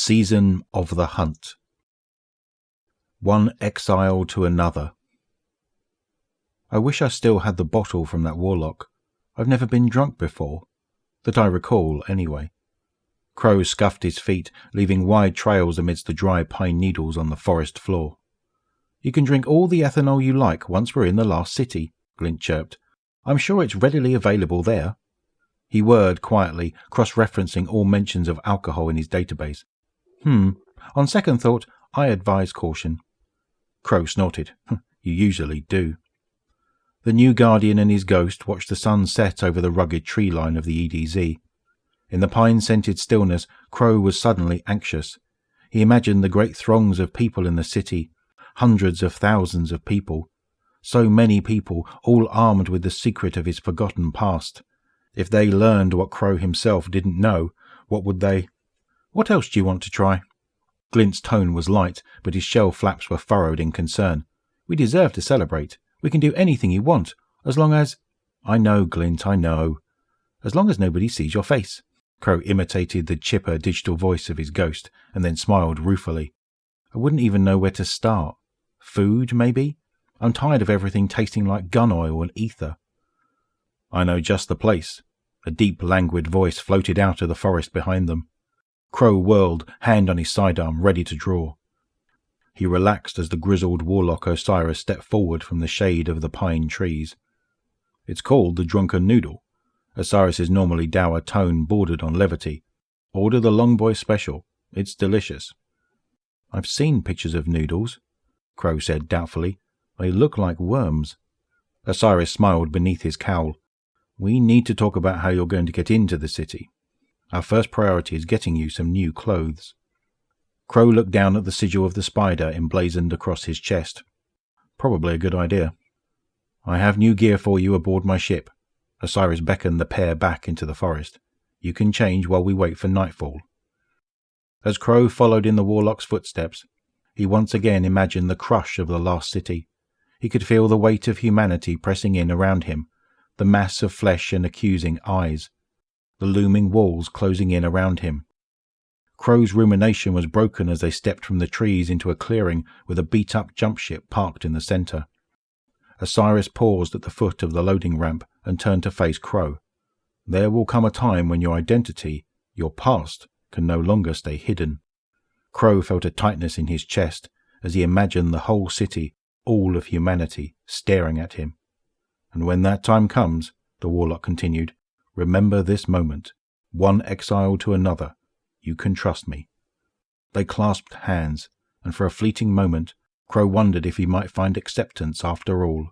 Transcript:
Season of the Hunt. One exile to another. I wish I still had the bottle from that warlock. I've never been drunk before. That I recall, anyway. Crow scuffed his feet, leaving wide trails amidst the dry pine needles on the forest floor. You can drink all the ethanol you like once we're in the last city, Glint chirped. I'm sure it's readily available there. He whirred quietly, cross-referencing all mentions of alcohol in his database. On second thought, I advise caution. Crow snorted. You usually do. The new guardian and his ghost watched the sun set over the rugged tree line of the EDZ. In the pine-scented stillness, Crow was suddenly anxious. He imagined the great throngs of people in the city, hundreds of thousands of people. So many people, all armed with the secret of his forgotten past. If they learned what Crow himself didn't know, what would they... What else do you want to try? Glint's tone was light, but his shell flaps were furrowed in concern. We deserve to celebrate. We can do anything you want, as long as... I know, Glint, I know. As long as nobody sees your face. Crow imitated the chipper digital voice of his ghost, and then smiled ruefully. I wouldn't even know where to start. Food, maybe? I'm tired of everything tasting like gun oil and ether. I know just the place. A deep, languid voice floated out of the forest behind them. Crow whirled, hand on his sidearm, ready to draw. He relaxed as the grizzled warlock Osiris stepped forward from the shade of the pine trees. It's called the Drunken Noodle. Osiris's normally dour tone bordered on levity. Order the Long Boy Special. It's delicious. I've seen pictures of noodles, Crow said doubtfully. They look like worms. Osiris smiled beneath his cowl. We need to talk about how you're going to get into the city. Our first priority is getting you some new clothes. Crow looked down at the sigil of the spider emblazoned across his chest. Probably a good idea. I have new gear for you aboard my ship. Osiris beckoned the pair back into the forest. You can change while we wait for nightfall. As Crow followed in the warlock's footsteps, he once again imagined the crush of the last city. He could feel the weight of humanity pressing in around him, the mass of flesh and accusing eyes, the looming walls closing in around him. Crow's rumination was broken as they stepped from the trees into a clearing with a beat-up jump ship parked in the center. Osiris paused at the foot of the loading ramp and turned to face Crow. There will come a time when your identity, your past, can no longer stay hidden. Crow felt a tightness in his chest as he imagined the whole city, all of humanity, staring at him. And when that time comes, the warlock continued, remember this moment. One exile to another. You can trust me. They clasped hands, and for a fleeting moment, Crow wondered if he might find acceptance after all.